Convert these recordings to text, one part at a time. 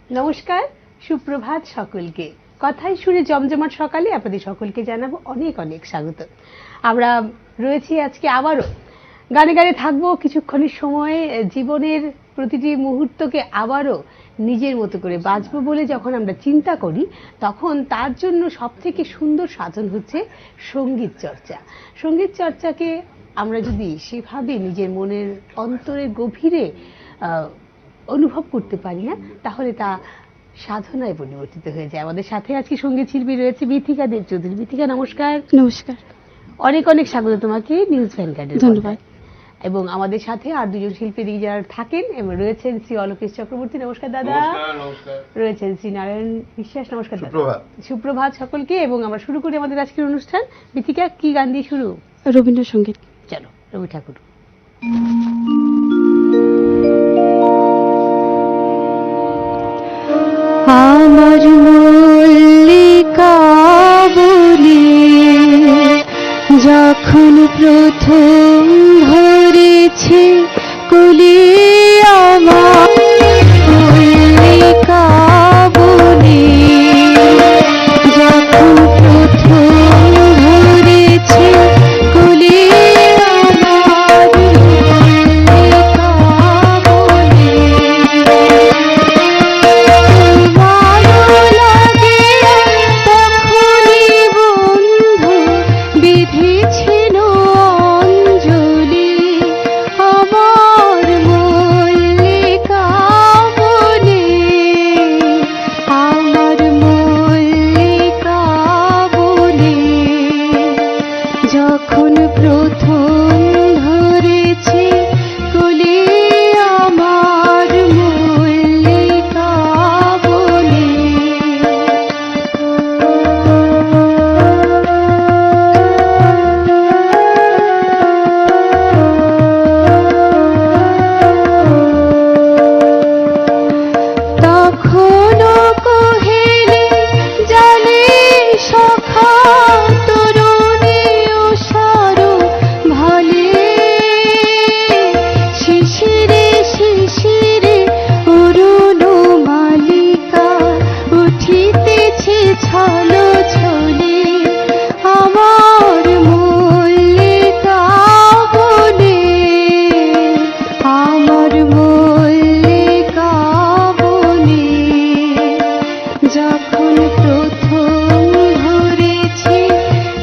নমস্কার, সুপ্রভাত সকলকে। কথাই শুনে জমজমাট সকালে আপনাদের সকলকে জানাবো অনেক অনেক স্বাগত। আমরা রয়েছি আজকে আবারও গানে গানে থাকবো কিছুক্ষণের সময়। জীবনের প্রতিটি মুহূর্তকে আবারও নিজের মতো করে বাঁচবো বলে যখন আমরা চিন্তা করি, তখন তার জন্য সবথেকে সুন্দর সাধন হচ্ছে সঙ্গীত চর্চা। সঙ্গীত চর্চাকে আমরা যদি সেভাবে নিজের মনের অন্তরের গভীরে অনুভব করতে পারি না, তাহলে তা সাধনায় পরিবর্তিত হয়ে যায়। আমাদের সাথে আজকে সঙ্গীত শিল্পী রয়েছে বিথিকা দেব চৌধুরী। বিথিকা, নমস্কার। নমস্কার, অনেক অনেক স্বাগত তোমাকে নিউজ ভ্যানগার্ডের। ধন্যবাদ। এবং আমাদের সাথে আর দুজন শিল্পী যারা থাকেন এবং রয়েছেন শ্রী অলোকেশ চক্রবর্তী, নমস্কার দাদা। নমস্কার। রয়েছেন শ্রী নারায়ণ বিশ্বাস, নমস্কার দাদা। সুপ্রভাত। সুপ্রভাত সকলকে। এবং আমরা শুরু করি আমাদের আজকের অনুষ্ঠান। বিথিকা, কি গান দিয়ে শুরু? রবীন্দ্রসঙ্গীত। চলো, রবি ঠাকুর। আমার মল্লিকা বলি যখন প্রথম ধরেছে কলি, আমার মল্লিকা বলি যখন প্রথম ধরেছে কলি, আমার মল্লিকা বলি বিধিছিল অঞ্জলি, আমার মল্লিকা বলে, আমার মল্লিকা বলে যখন প্রথম ধরেছে কলি, আমার মল্লিকা বলে। তখনও কহিলি জানি সখা তরুণী উষার ভালে, শিশিরে শিশিরে অরুণ মালিকা উঠিতেছে ছলো ছলে, আমার মল্লিকা বলে, আমার মল্লিকা বলে যখন প্রথম ধরেছে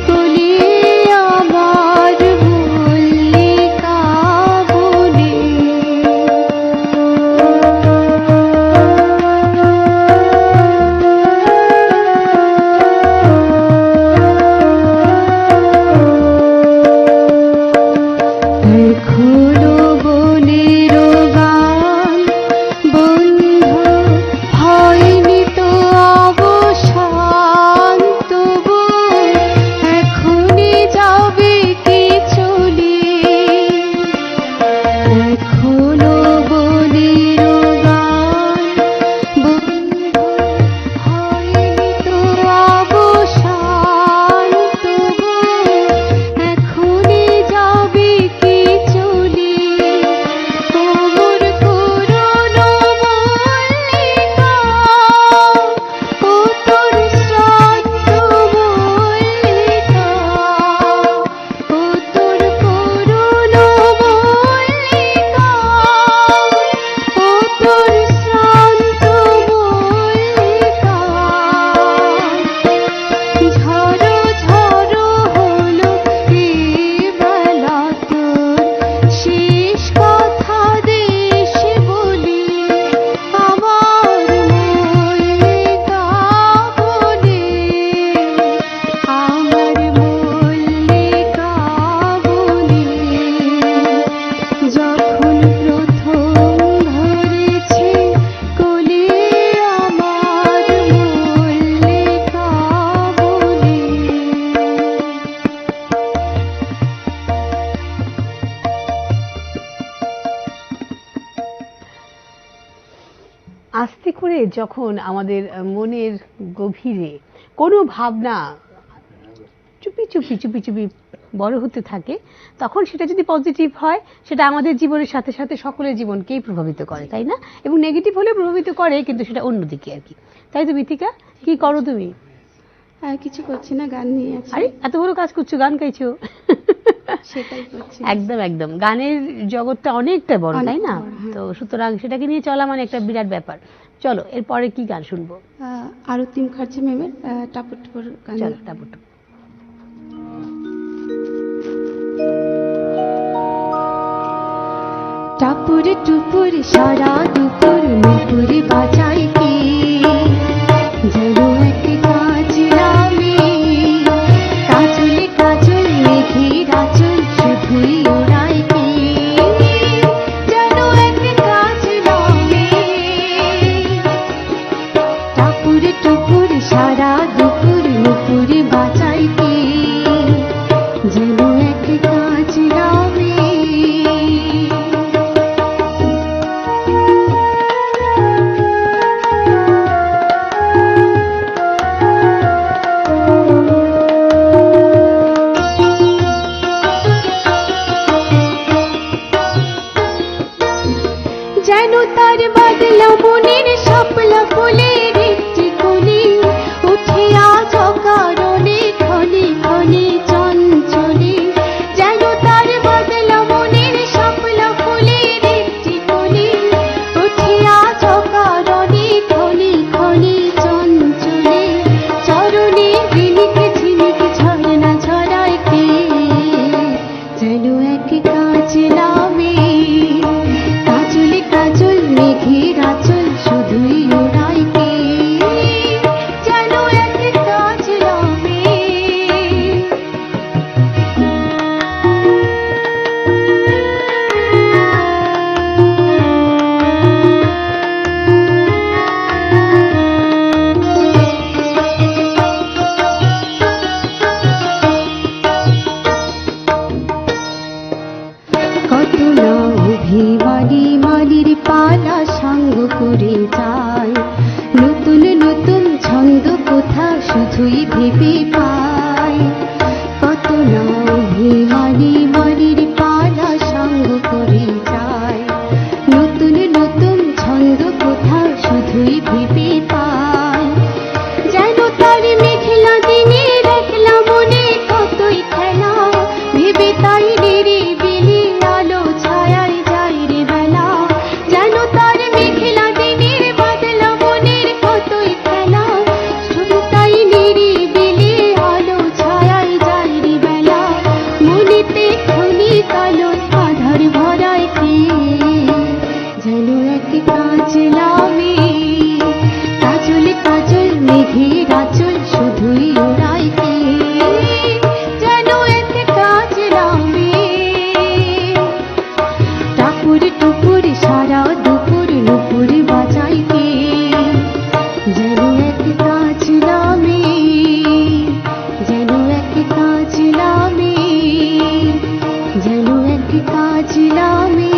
কলি, আমার মল্লিকা বলে। এখনো বনের গান বন্ধ হয়নি তো অবসান, তবু এখনই যাবে কি চলে, এখনো বনের গান বন্ধ হয়নি তো অবসান, তবু এখনই যাবে কি চলে, কোমর করুণ মল্লিকা ও তোর শ্রান্ত মল্লিকা, ও তোর করুণ মল্লিকা, ও তোর শ্রান্ত মল্লিকা, ঝড়ো ঝড়ো হলো এই বেলা তোর শেষ কথা দেশ বলি, আমার মল্লিকা বলে, আমার মল্লিকা বলে যখন প্রথম ধরেছে কলি, আমার মল্লিকা বলে। আস্তে করে যখন আমাদের মনের গভীরে কোনো ভাবনা চুপি চুপি চুপি চুপি বড় হতে থাকে, তখন সেটা যদি পজিটিভ হয় সেটা আমাদের জীবনের সাথে সাথে সকলের জীবনকেই প্রভাবিত করে, তাই না? এবং নেগেটিভ হলে প্রভাবিত করে, কিন্তু সেটা অন্যদিকে আর কি। তাই তো মিথিকা, কি করো তুমি? আর কিছু করছি না, গান নিয়ে আছি। আরে এত বড় কাজ করছো, গান গাইছো? সেটাই করছি। একদম একদম, গানের জগৎটা অনেকটা বড়, অনেক তাই না? বড়, হ্যাঁ। তো সুতরাং সেটাকে নিয়ে চলা মানে একটা বিরাট ব্যাপার। চলো এরপরে কি গান শুনবো? আরতি মুখার্জি ম্যামের টাপুর টুপুর গান। চলো টাপুটু। টাপুর টুপুর সারা দুপুর নুপুর বাজাই কে, যেন এক কাজ নামে কাজলে কাজল মেঘের আঁচল শুধুই ওড়াই কে, যেন এক কাজ নামে। টাপুর টুপুর সারা দুপুর নুপুর বাজাই কে, যেন এক কাজ নামে। যেন তার বাদলা মনের শাপলা ফুলের একটি কলি, উঠে আজ অকারণে ক্ষণে ক্ষণে চঞ্চলে। যেন তার বাদলা মনের শাপলা ফুলের একটি কলি, উঠে আজ অকারণে ক্ষণে ক্ষণে চঞ্চলে। চরণে ঝিনিক ঝিনিক ঝরনা ঝরায় কে, যেন এক কাজ নামে কাজলে কাজল মেঘের আঁচল শুধুই ওড়াই কে, যেন এক কাজ নামে। কত না অভিমানী মালির পালা সাঙ্গ করে যায়, নতুন নতুন ছন্দ কোথা শুধুই ভেবে পায়। কত না অভিমানী মালির পালা সাঙ্গ করে যায়, নতুন নতুন ছন্দ কোথা শুধুই ভেবে পায়। যেন তার মেঘলা দিনে দেখলা মনে কতই খেলা, ভেবে তাই নিরিবিলি আলো ছায়ায় যায় রে বেলা। যেন তার মেঘলা দিনে বাদলা মনের কতই খেলা, শুধু তাই নিরিবিলি আলো ছায়ায় যায় রে বেলা। মনেতে খনি কালো আধার ভরায় কে, যেন এক কাজ নামে কাজল কাজল মেঘের আঁচল শুধুই ওড়াই কে, যেন এক কাজ নামে। টাপুর টুপুর সারা দুপুর নুপুর বাজাই কে, যেন এক কাজ নামে, যেন এক কাজ নামে, যেন এক কাজ নামে।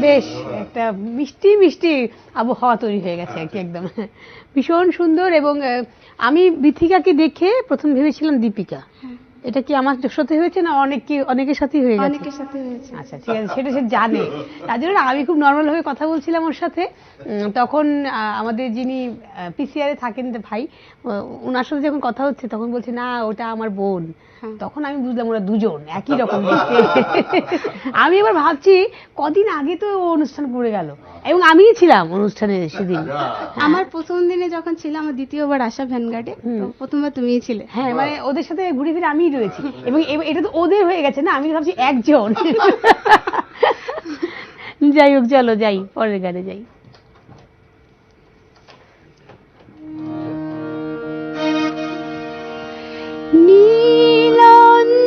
বেশ একটা মিষ্টি মিষ্টি আবহাওয়া তৈরি হয়ে গেছে আর কি, একদম ভীষণ সুন্দর। এবং আমি বিথিকাকে দেখে প্রথম ভেবেছিলাম দীপিকা। এটা কি আমার সাথে হয়েছে না অনেকের সাথেই হয়ে গেছে? অনেকের সাথে হয়েছে। আচ্ছা ঠিক আছে, সেটা সে জানে, তার জন্য না আমি খুব নর্মাল ভাবে কথা বলছিলাম ওর সাথে। তখন আমাদের যিনি পিসিআর এ থাকেন ভাই, ওনার সাথে যখন কথা হচ্ছে তখন বলছে না ওটা আমার বোন। তখন আমি বুঝলাম ওরা দুজন একই রকম দেখতে। আমি এবার ভাবছি কদিন আগে তো ও অনুষ্ঠান করে গেল, এবং আমিই ছিলাম অনুষ্ঠানে সেদিন। আমার প্রথম দিনে যখন ছিলাম, আমার দ্বিতীয়বার আসা ভ্যানগার্ডে, প্রথমবার তুমিই ছিলে। হ্যাঁ মানে ওদের সাথে ঘুরে ফিরে আমিই রয়েছি, এবং এটা তো ওদের হয়ে গেছে না, আমি ভাবছি একজন। যাই হোক, চলো যাই পরের গানে যাই। নীলাঞ্জনে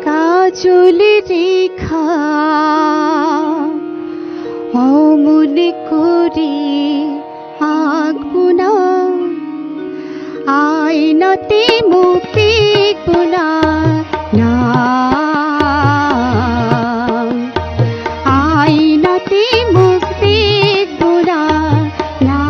কাজলে রেখা অমনে করে আঁকবো না, আয়নাতে মুখ দেখবো না, না আয়নাতে মুখ দেখবো না, না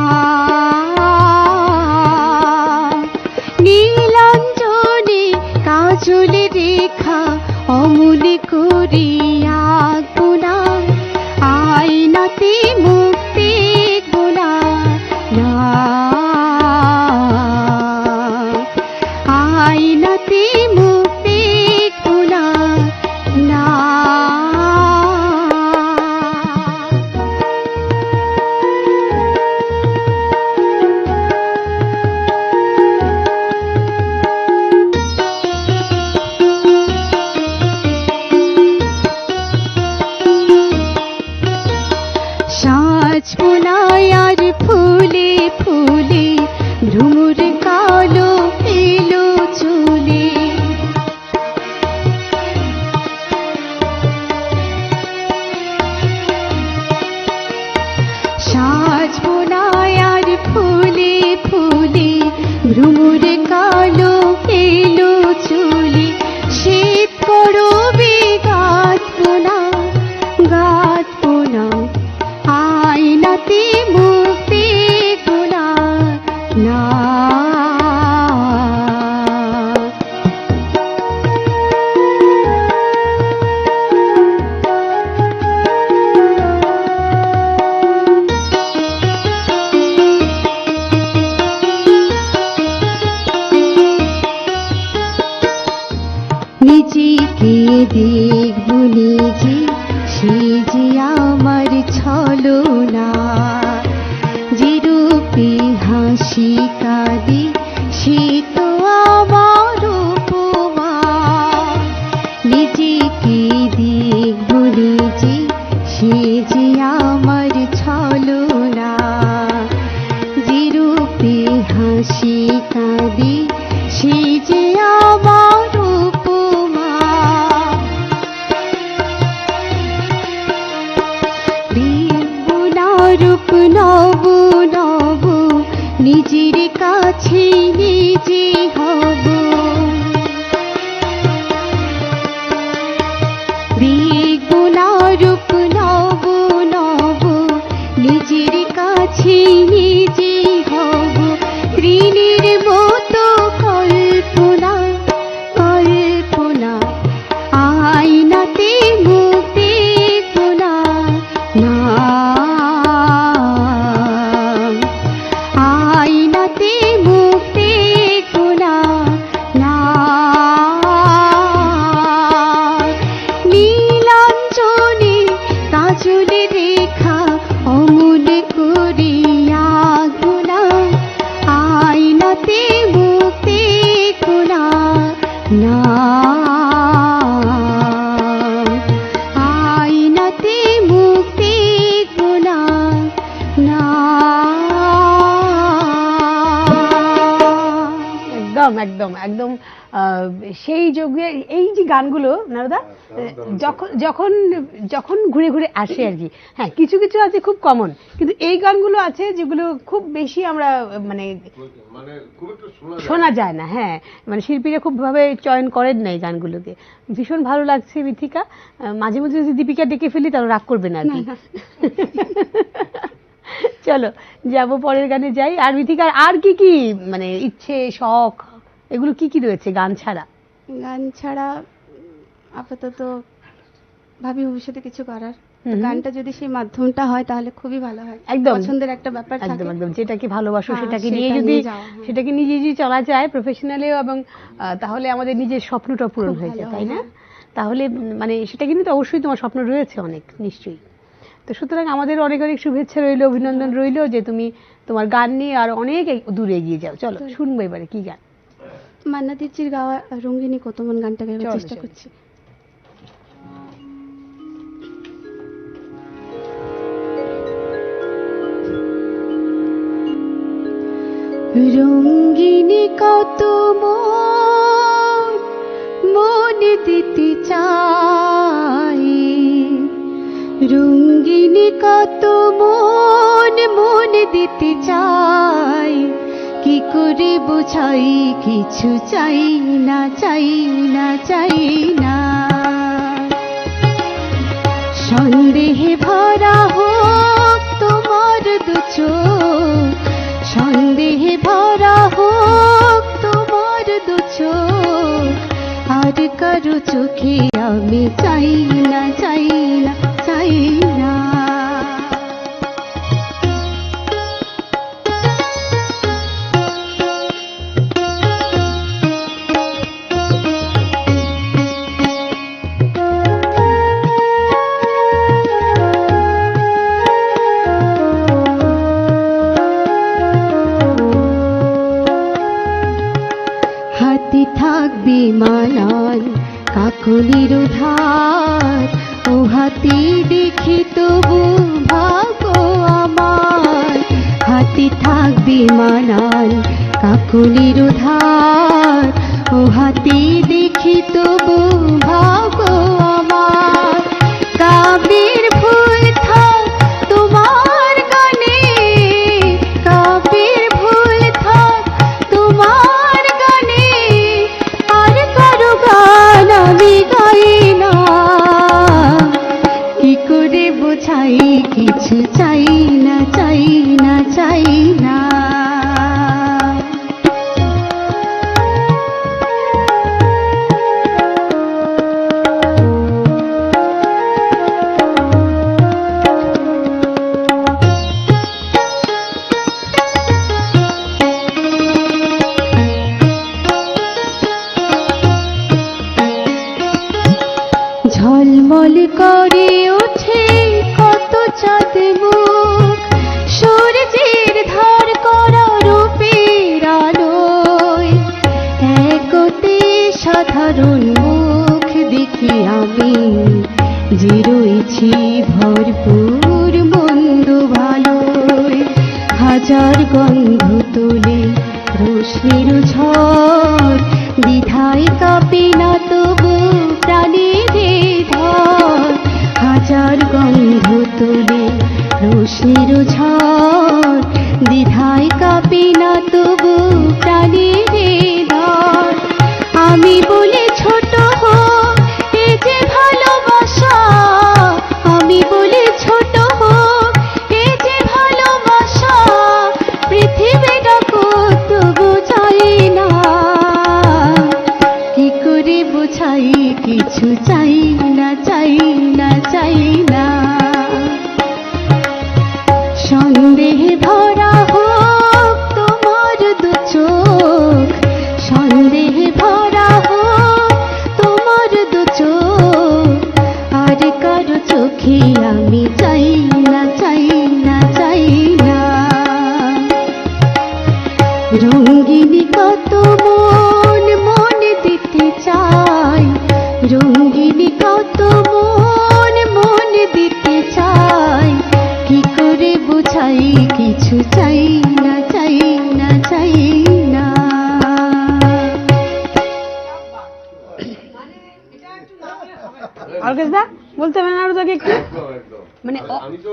দেখব নিজে সে যে আমার ছলনা, যে রূপে হাসি কাঁদে সে তো আমার উপমা। নিজেকে দেখব নিজে সে যে আমার ছলনা, যে রূপে হাসি কাঁদে সে যে আমার উপমা। দেখব না রূপ নব নব, নিজের কাছে নিজে হব। দেখব না রূপ নব নব, নিজের কাছে নিজে হব। তৃণের মতো কল্পনা কল্পনা, আয়নাতে মুখ দেখব না, না আয়নাতে মুখ দেখব না, না নীলাঞ্জনে কাজলে রেখা অমন করিয়া গুনা, আয়নাতে মুখ দেখব না, না আয়নাতে মুখ দেখব না, না। একদম একদম একদম সেই যুগে এই যে গানগুলো নারদা যখন যখন যখন ঘুরে ঘুরে আসে আর কি, হ্যাঁ কিছু কিছু আছে খুব কমন, কিন্তু এই গানগুলো আছে যেগুলো খুব বেশি আমরা মানে খুব একটা শোনা যায় না। হ্যাঁ মানে শিল্পীরা খুব ভাবে চয়ন করেন না এই গানগুলোকে। ভীষণ ভালো লাগছে মিথিকা। মাঝে মাঝে যদি দীপিকা ডেকে ফেলি তাহলে রাগ করবে না আর কি। চলো যাবো পরের গানে যাই। আর মিথিকার আর কি কি মানে ইচ্ছে শখ এগুলো কি কি রয়েছে গান ছাড়া? গান ছাড়া আপাতত ভাবি ভবিষ্যতে কিছু করার, তো গানটা যদি সেই মাধ্যমটা হয় তাহলে খুবই ভালো হয়। একদম পছন্দের একটা ব্যাপার থাকে। একদম একদম যেটাকে ভালোবাসো হ্যাঁ, সেটাকে সেটা নিয়ে যদি নিয়ে যাওয়া, হ্যাঁ। সেটাকে নিজে যদি চলা যায় প্রফেশনালিও, এবং তাহলে আমাদের নিজের স্বপ্নটা পূরণ খুব হয়ে ভালো যায়, তাই হয়, না? হ্যাঁ। তাহলে মানে সেটা কিন্তু তো অবশ্যই তোমার স্বপ্ন রয়েছে অনেক নিশ্চয়ই। তো সুতরাং আমাদের অনেক অনেক শুভেচ্ছা রইলো, অভিনন্দন রইলো যে তুমি তোমার গান নিয়ে আর অনেক দূরে এগিয়ে যাও। চলো শুনবো এবারে কি গান। মান্না দিচ্ছির গাওয়া রঙ্গিনী কতমন গানটা গাইবার চলো, চেষ্টা চলো। করছি। রঙ্গিনী কত মন মন দিতে চাই, রঙ্গিনী কত মন মন দিতে চাই, কি করে বোঝাই কিছু চাই না চাই না চাই না। সন্দেহে ভরা হোক তোমার দু চোখ, সন্দেহে ভরা হোক তোমার দু চোখ, আর কারো চোখে আমি চাই না চাই না চাই না। হাতে থাকবে মালান কাকলির ধার, ও হাতে দেখি তবু ভাগ্য আমার। হাতে থাকবে মালান কাকলির ধার, ও হাতে দেখি তবু ভাগ্য আমার। কাব্যের ফুল থাক তোমার গানে, কাব্যের ফুল থাক তোমার গানে, আর কারো গান আমি গাই না। কি করে বোঝাই কিছু চাই না চাই না চাই না। হাসি ভরপুর মন্দ ভালোয় হাজার গন্ধ তোলে রোশনির ঝড় দ্বিধায় কাঁপে না তবু প্রাণের ধর হাজার গন্ধ তোলে রোশনির ঝড় দ্বিধায় কাঁপে না তবু প্রাণের ধর আমি বলে ছোট হোক এই যে ভালোবাসা আমি বলে ছোট হোক এই যে ভালোবাসা পৃথিবীটা কত বোঝাই না কি করে বোঝাই কিছু চাই না চাই না চাই না সন্দেহে ভরা হোক তোমার দু চোখ সন্দেহে ভরা হোক তোমার দু চোখ আর কারো চোখে আমি চাই না চাই না চাই না রঙ্গিনী কত মন মন দিতে চাই রঙ্গিনী কত মন মন দিতে চাই কি করে বোঝাই কিছু চাই না চাই না চাই না অলকেশ দা বলতে হবে না আরো তোকে একটু একদম একদম মানে আমি তো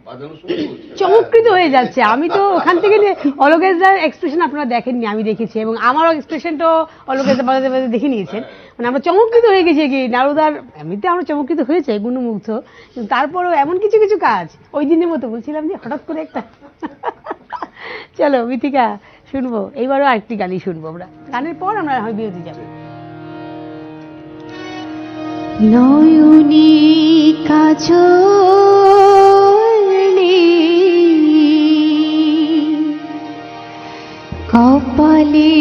বাজানোর সময় বলছি। চমৎকৃত হয়ে যাচ্ছে আমি তো ওখান থেকে অলোকেশ দার এক্সপ্রেশন আপনারা দেখেননি আমি দেখেছি এবং আমারও এক্সপ্রেশনটাও অলোকেশ দা বাজাতে বাজাতে দেখে নিয়েছেন মানে আমরা চমৎকৃত হয়ে গেছি কি নারুদার এমনিতে আমরা চমৎকৃত হয়েছে গুণমুগ্ধ কিন্তু তারপরেও এমন কিছু কিছু কাজ ওই দিনের মতো বলছিলাম যে হঠাৎ করে একটা চলো মিথিকা শুনবো এইবারও আরেকটি গানই শুনবো আমরা গানের পর আমরা হয় বিরতি যাবো নয়নে কাজল কপালে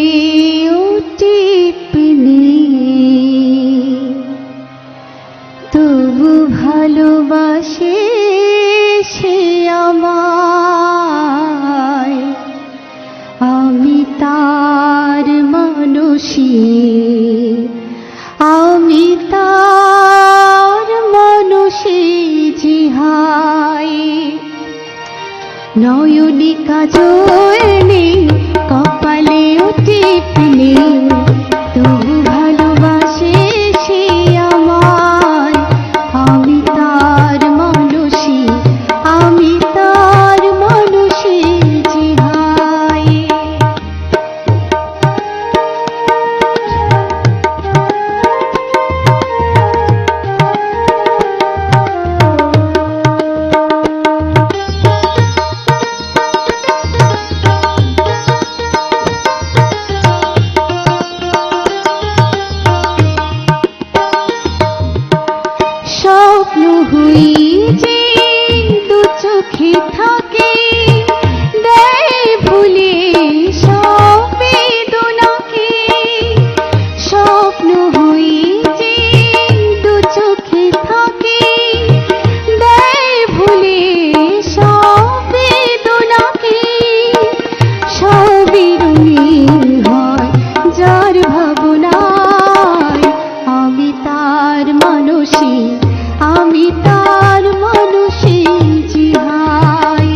টিপনি তবু ভালোবাসে সে আমায় আমি তার মানুষী আমি তার মানুষী জিহাই নয়নে কাজলে কপালে টিপনি তবু ভালোবাসে সে আমায় আমি তার মানুষী আমি তার মানুষী জিহাই স্বপ্ন হই যে দু চোখে থাকে দেয় ভুলে সব বেদনাকে স্বপ্ন হই যে দু চোখে থাকে দেয় ভুলে সব বেদনাকে সবই রঙিন হয় যার ভাবনায় আমি তার মানুষী আমি তার মানুষী জিহাই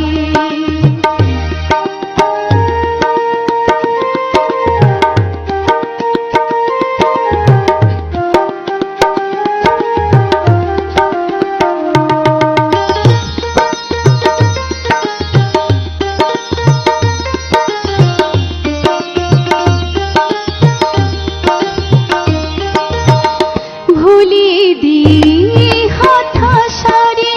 ভুলিয়ে দিই হতাশারে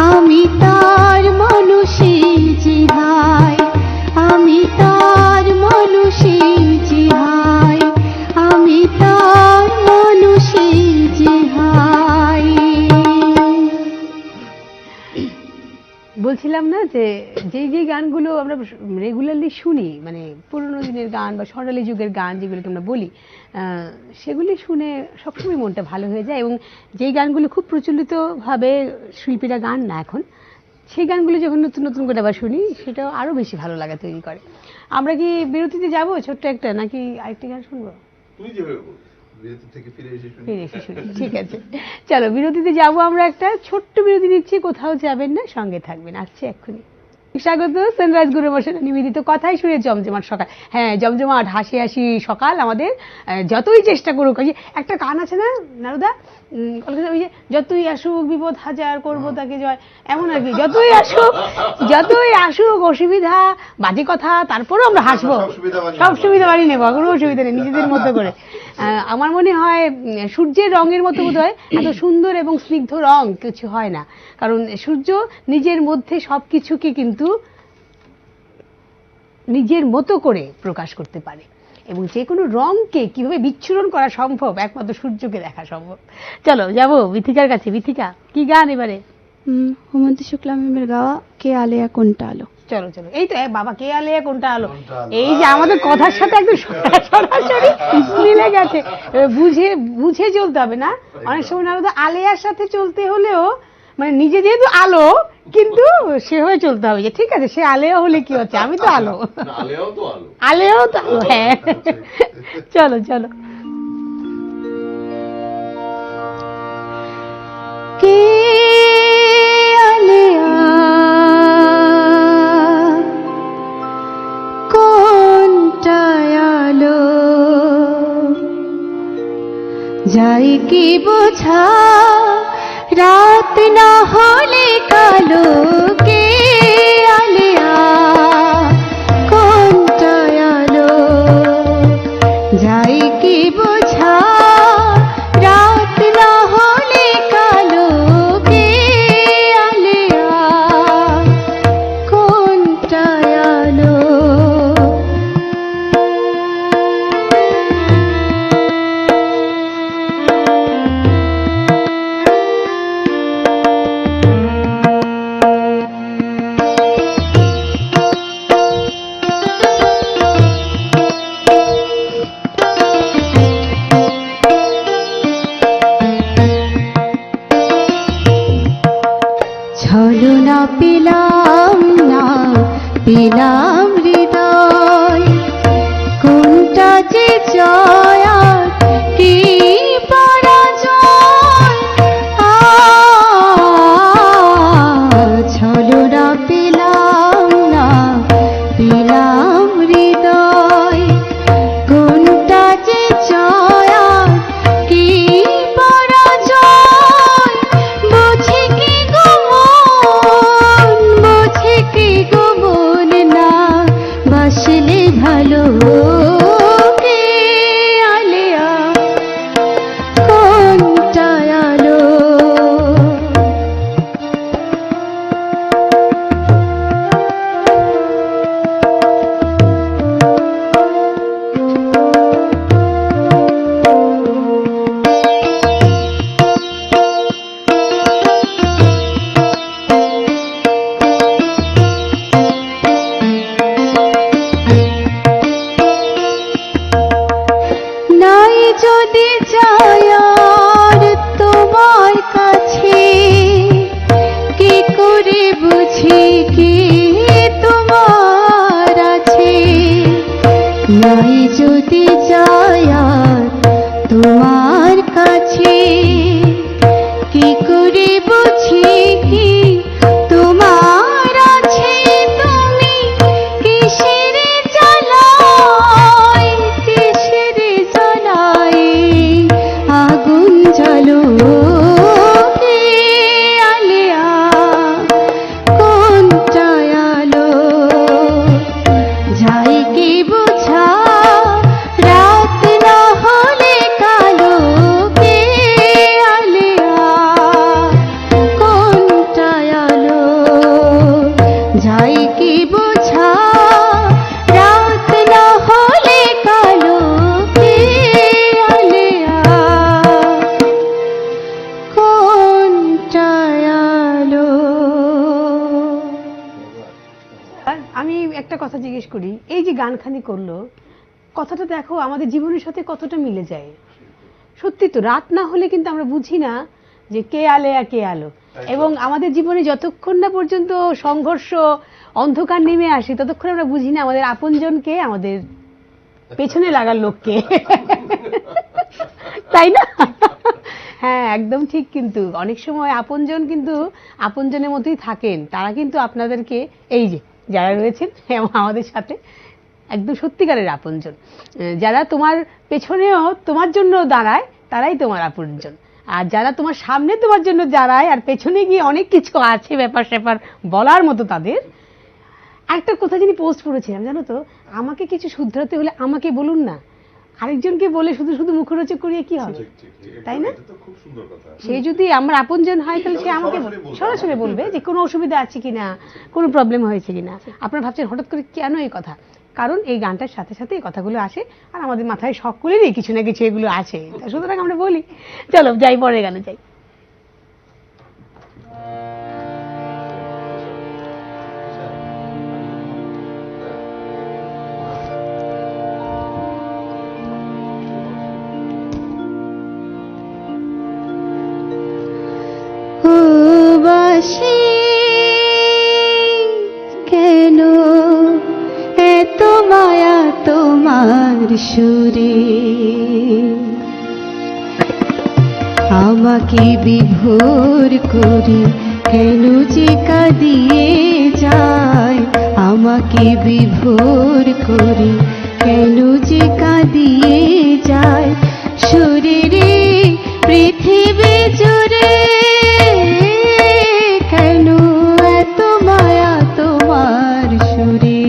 আমি তার মানুষই জিহাই, আমি তার মানুষই জিহাই, আমি তার মানুষই জিহাই। বলছিলাম না যে যে গানগুলো আমরা রেগুলারলি শুনি, মানে পুরোনো দিনের গান বা স্বর্ণালী যুগের গান যেগুলোকে আমরা বলি, সেগুলি শুনে সবসময় মনটা ভালো হয়ে যায়। এবং যেই গানগুলো খুব প্রচলিতভাবে শিল্পীরা গান না এখন, সেই গানগুলো যখন নতুন নতুন করে আবার শুনি, সেটাও আরও বেশি ভালো লাগা তৈরি করে। আমরা কি বিরতিতে যাব ছোট্ট একটা, নাকি আরেকটি গান শুনবো? তুই যেভাবে বল, বিরতি থেকে ফিরে এসে শুনি। ফিরে এসে শুনি, ঠিক আছে। চলো বিরতিতে যাবো আমরা, একটা ছোট্ট বিরতি নিচ্ছি, কোথাও যাবেন না, সঙ্গে থাকবেন, আসছে এক্ষুনি। স্বাগত সানরাইজ গুরু মশাই নিবেদিত কথাই শুনে জমজমাট সকাল। হ্যাঁ, জমজমাট হাসি হাসি সকাল আমাদের, যতই চেষ্টা করুক। ওই যে একটা গান আছে না নারুদা, ওই যে যতই আসুক বিপদ হাজার করবো তাকে জয়, এমন আর কি। যতই আসুক অসুবিধা বাজে কথা, তারপরেও আমরা হাসবো, সব সুবিধা বানিয়ে নেবো, কোনো অসুবিধা নেই, নিজেদের মতো করে। আমার মনে হয় সূর্যের রঙের মতো বোধ হয় এত সুন্দর এবং স্নিগ্ধ রং কিছু হয় না, কারণ সূর্য নিজের মধ্যে সবকিছুকে কিন্তু নিজের মতো করে প্রকাশ করতে পারে, এবং যে কোনো রংকে কিভাবে বিচ্ছুরণ করা সম্ভব একমাত্র সূর্যকে দেখা সম্ভব। চলো যাবো বিথিকার কাছে। বিথিকা, কি গান এবারে? হেমন্তী শুক্লা ম্যামের গাওয়া কে আলেয়া কোনটা আলো। চলো চলো, এই তো বাবা, কে আলে কোনটা আলো, এই যে আমাদের কথার সাথে একদম সরাসরি মিলে গেছে। বুঝে চলতে হবে না, অনেক সময় না আলেয়ার সাথে চলতে হলেও, মানে নিজে যেহেতু আলো কিন্তু সে হয়ে চলতে হবে, যে ঠিক আছে সে আলেয়া হলে কি হচ্ছে, আমি তো আলো, আলেও তো আলো, আলেও তো আলো। হ্যাঁ চলো চলো। কে আলেয়া কোনটা আলো, যাই কি বোঝা রাত না হলে কালো। কে আলেয়া কোনটা আলো, যাই কি বোঝা রাত না হলে কালো। কে আলেয়া কোনটা আলো। ছলনা পেলাম না, পেলাম হৃদয়, কোনটা যে জয় আর কি পরাজয়। ছলনা পেলাম না, পেলাম হৃদয়, কোনটা যে জয় আর কি পরাজয়। বুঝি কি গোমন না বাসলে ভালো। কে আলেয়া কোনটা আলো। নাই যদি যাই আর তোমার কাছে, কি করে বুঝি কি তোমার আছে। নাই যদি যাই আর তোমার কাছে, কি করে বুঝি কি তোমার আছে। তুমি কিসের জ্বালায়, কিসের জ্বালায় আগুন জ্বালো। কে আলেয়া কোনটা আমি একটা কথা জিজ্ঞেস করি, এই যে গানখানি করলো, কথাটা দেখো আমাদের জীবনের সাথে কতটা মিলে যায়। সত্যি তো, রাত না হলে কিন্তু আমরা বুঝি না যে কে আলে আর কে আলো। এবং আমাদের জীবনে যতক্ষণ না পর্যন্ত সংঘর্ষ, অন্ধকার নেমে আসে, ততক্ষণ আমরা বুঝি না আমাদের আপনজনকে, আমাদের পেছনে লাগার লোককে। তাই না? হ্যাঁ, একদম ঠিক। কিন্তু অনেক সময় আপনজন কিন্তু আপনজনের মতোই থাকেন। তারা কিন্তু আপনাদেরকে, এই যে যারা রয়েছেন আমাদের সাথে, একদম সত্যিকারের আপনজন, যারা তোমার পেছনেও তোমার জন্য দাঁড়ায়, তারাই তোমার আপনজন। আর যারা তোমার সামনে তোমার জন্য দাঁড়ায় আর পেছনে গিয়ে অনেক কিছু আছে ব্যাপার স্যাপার বলার মতো তাদের। একটা কথা যিনি পোস্ট করেছিলাম জানো তো, আমাকে কিছু শুধরাতে হলে আমাকে বলুন না, আরেকজনকে বলে শুধু শুধু মুখরোচক করিয়ে কি হবে, তাই না? এটা তো খুব সুন্দর কথা। সে যদি আমার আপনজন হয় তাহলে সে আমাকে সরাসরি বলবে যে কোনো অসুবিধা আছে কিনা, কোনো প্রবলেম হয়েছে কিনা। আপনারা ভাবছেন হঠাৎ করে কেন এই কথা, কারণ এই গানটার সাথে সাথে এই কথাগুলো আসে, আর আমাদের মাথায় সকলেরই কিছু না কিছু এগুলো আছে, সুতরাং আমরা বলি। চলো যাই, পরের গানে যাই। ও বাঁশি কেন এত মায়া তোমার সুরে, আমাকে বিভোর করে কেন যে কাঁদিয়ে যায়, আমাকে বিভোর করে কেন যে কাঁদিয়ে যায়, সুরেরে পৃথিবী জুড়ে কেন এত মায়া তোমার সুরে।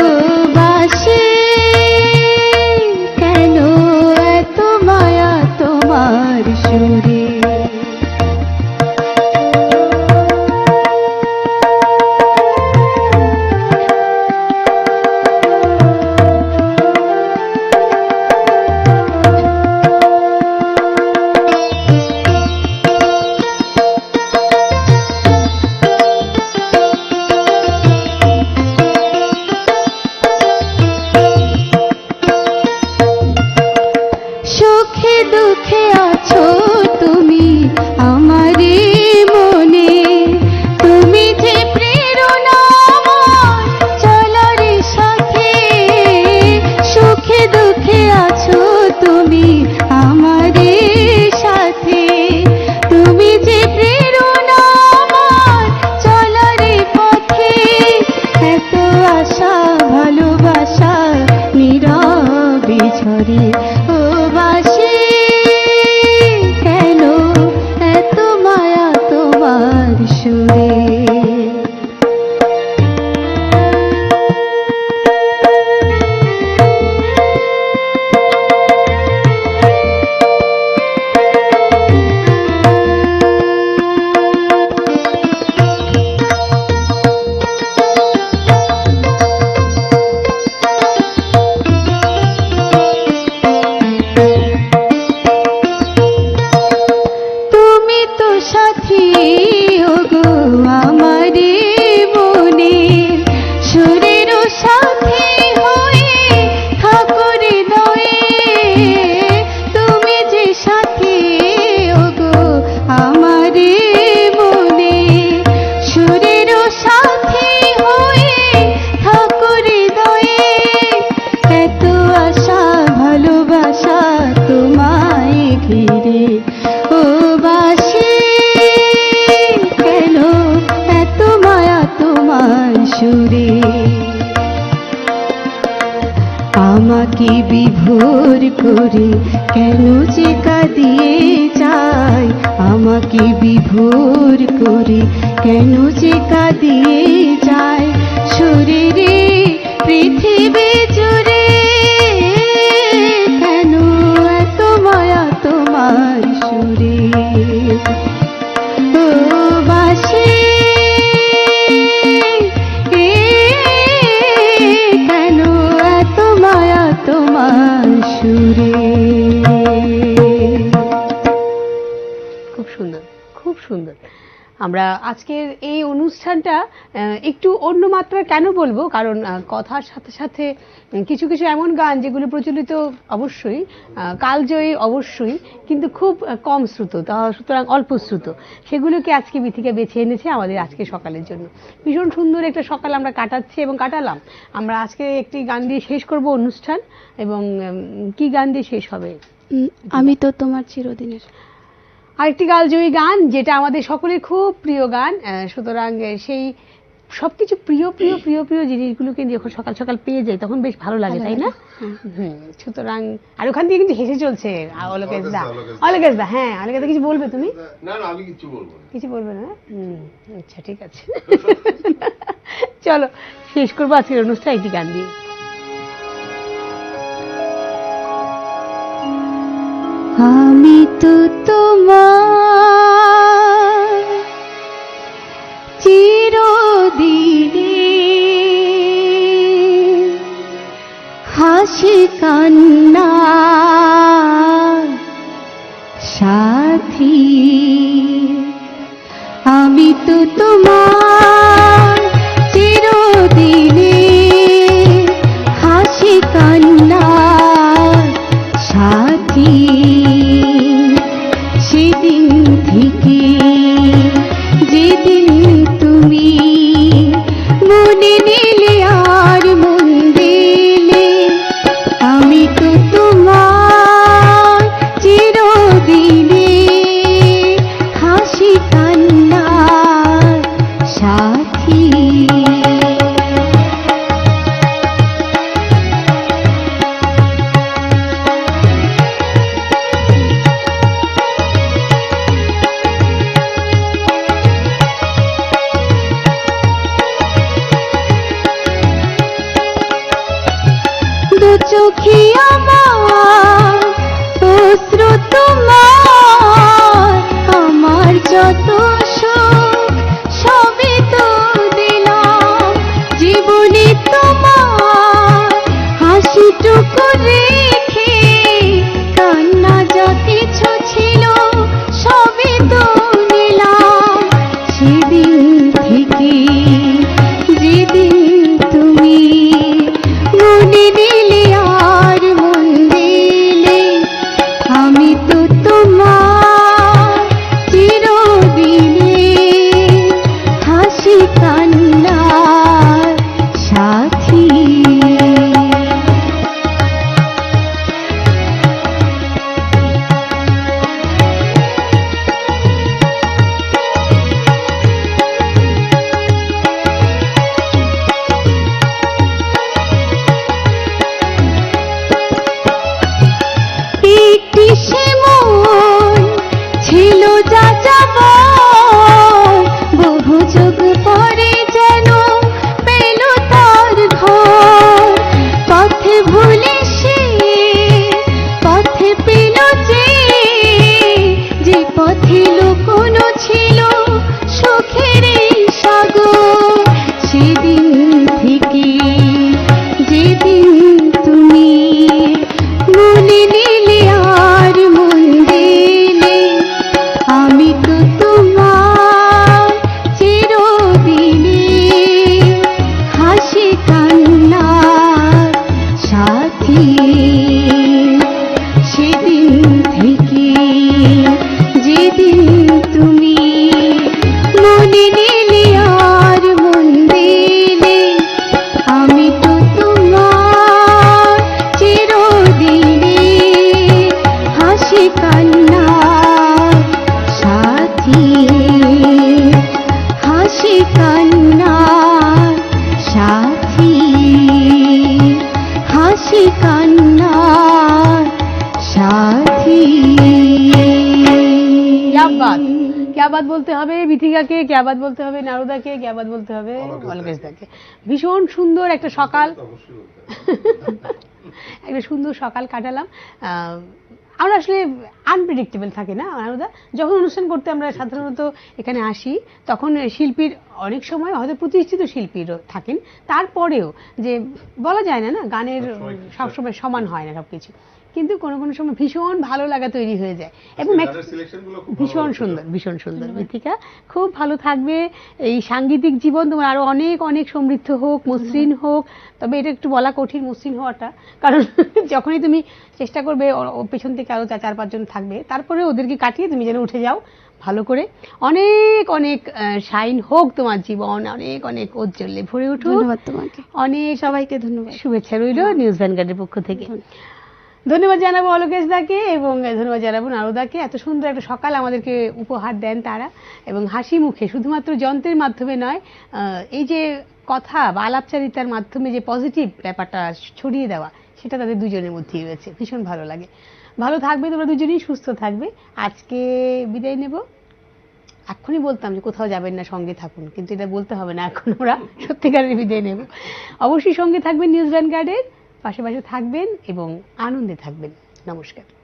ও বাঁশি কেন এত মায়া তোমার সুরে। সুখে দুঃখে আছো তুমি আমারই মনে, তুমি যে প্রেরণা আমার চলার সাথে। সুখে দুঃখে আছো তুমি আমারই সাথে, তুমি যে প্রেরণা আমার চলার পথে। এত আশা ভালোবাসা নীরবে ঝরে, ও বাঁশি কেন এত মায়া তোমার সুরে। তুমি তো সাথী ওগো আমারে মনের, সুরেরও সাথী হয়ে থাকো হৃদয়ে। তুমি যে সাথী ওগো আমারে মনে, সুরেরও সাথী হয়ে থাকো হৃদয়ে। এত আশা ভালোবাসা তোমায় ঘিরে, ও বাঁশি কেন এত মায়া তোমার সুরে। আমাকে বিভোর করে কেন যে কাঁদিয়ে যায়, আমাকে বিভোর করে কেন যে কাঁদিয়ে যায়, সুরেরে পৃথিবী জুড়ে কেন এত মায়া তোমার সুরে। ও বাঁশি কেন এত মায়া তোমার সুরে। খুব সুন্দর, খুব সুন্দর। আমরা আজকের এই অনুষ্ঠানটা একটু অন্য মাত্রা কেন বলবো, কারণ কথার সাথে সাথে কিছু কিছু এমন গান যেগুলো প্রচলিত অবশ্যই, কালজয়ী অবশ্যই, কিন্তু খুব কম শ্রুত, সুতরাং অল্প শ্রুত, সেগুলোকে আজকে বিথিকা বেছে এনেছে আমাদের আজকে সকালের জন্য। ভীষণ সুন্দর একটা সকাল আমরা কাটাচ্ছি এবং কাটালাম। আমরা আজকে একটি গান দিয়ে শেষ করব অনুষ্ঠান, এবং কি গান দিয়ে শেষ হবে? আমি তো তোমার চিরদিনের। আরেকটি কালজয়ী গান, যেটা আমাদের সকলের খুব প্রিয় গান। সুতরাং সেই সবকিছু প্রিয় প্রিয় প্রিয় প্রিয় জিনিসগুলোকে যখন সকাল সকাল পেয়ে যাই তখন বেশ ভালো লাগে, তাই না? সুতরাং আর ওখান থেকে কিন্তু হেসে চলছে অলকেশ দা। অলকেশ দা, হ্যাঁ অলকেশ দা, কিছু বলবে তুমি? না না, আমি কিছু বলবো না। কিছু বলবে না? আচ্ছা ঠিক আছে। চলো শেষ করবো আজকের অনুষ্ঠান একটি গান দিয়ে। আমি তো তোমার চিরদিনে হাসি কান্না সাথী, আমি তো তোমার চিরদিনে হাসি কান্না সাথী। সেদিন থেকে যেদিন তুমি মনে নিলে আর মন দিলে, আমি তো তোমার চিরদিনে হাসি কান্না সাথী। দু চোখে আমার অশ্রু তোমার, আমার যত সুখ সবই তো দিলাম, জীবনে তোমার হাসিটুকু রেখে কান্না যা কিছু ছিল সবই তো নিলাম। সেদিন থেকে যেদিন তুমি মনে দিলে আর মন দিলে, আমি তো তোমার চিরদিনে হাসি কান্নার সাথী। একটি সে মন ছিল যা যাবার, বহু যুগ পরে যেন পেল তার ঘর। পথে ভুলে সে পথে পেল যে পথে লুকোনো ছিল সুখের এই সাগর। সেদিন থেকে যেদিন তুমি মনে নিলে আর মন দিলে, আমি তো তোমার চিরদিনে হাসি কান্নার সাথী। সেদিন থেকে যেদিন তুমি মনে নিলে আর মন দিলে, আমি তো তোমার চিরদিনে হাসি কান্নার সাথী। হাসি কান্নার সাথী, হাসি কান্নার সাথী। क्या बात বলতে হবে বিথিকাকে, क्या बात বলতে হবে নারুদাকে, क्या बात বলতে হবে অলকেশ দাকে। ভীষণ সুন্দর একটা সকাল, অবশ্যই বলতে হবে। একটা সুন্দর সকাল কাটালাম। আমরা আসলে আনপ্রেডিক্টেবল থাকে না নারুদা, যখন অনুষ্ঠান করতে আমরা সাধারণত এখানে আসি তখন শিল্পীর অনেক সময় হয়তো প্রতিষ্ঠিত শিল্পীরও থাকেন, তারপরেও যে বলা যায় না, গানের সবসময় সমান হয় না সবকিছু, কিন্তু কোনো কোনো সময় ভীষণ ভালো লাগা তৈরি হয়ে যায় এবং গানের সিলেকশন গুলো খুব ভীষণ ভালো সুন্দর ছিল। ভীষণ সুন্দর মৃত্তিকা খুব ভালো থাকবে এই সাংগীতিক জীবন তোমার আরো অনেক অনেক সমৃদ্ধ হোক মসৃণ হোক তবে এটা একটু বলা কঠিন মসৃণ হওয়াটা কারণ যখনই তুমি চেষ্টা করবে ওর পেছন থেকে আরো 4-5 জন থাকবে তারপরে ওদেরকে কাটিয়ে তুমি যেন উঠে যাও ভালো করে অনেক অনেক শাইন হোক তোমার জীবন অনেক অনেক উজ্জ্বলে ভরে উঠুক ধন্যবাদ তোমাকে, অনেক সবাইকে ধন্যবাদ। শুভেচ্ছা রইল নিউজ ভ্যানগার্ডের পক্ষ থেকে ধন্যবাদ জানাবো অলোকেশ দাকে এবং ধন্যবাদ জানাবো নারদাকে এত সুন্দর একটা সকাল আমাদেরকে উপহার দেন তারা এবং হাসি মুখে শুধুমাত্র যন্ত্রের মাধ্যমে নয় এই যে কথা বা আলাপচারিতার মাধ্যমে যে পজিটিভ ব্যাপারটা ছড়িয়ে দেওয়া সেটা তাদের দুজনের মধ্যেই রয়েছে ভীষণ ভালো লাগে ভালো থাকবে তোমরা দুজনেই সুস্থ থাকবে আজকে বিদায় নেব এখনই বলতাম যে কোথাও যাবেন না সঙ্গে থাকুন কিন্তু এটা বলতে হবে না এখন ওরা সত্যিকারের বিদায় নেব অবশ্যই সঙ্গে থাকবেন নিউজ ভ্যানগার্ডের পাশে পাশে থাকবেন এবং আনন্দে থাকবেন নমস্কার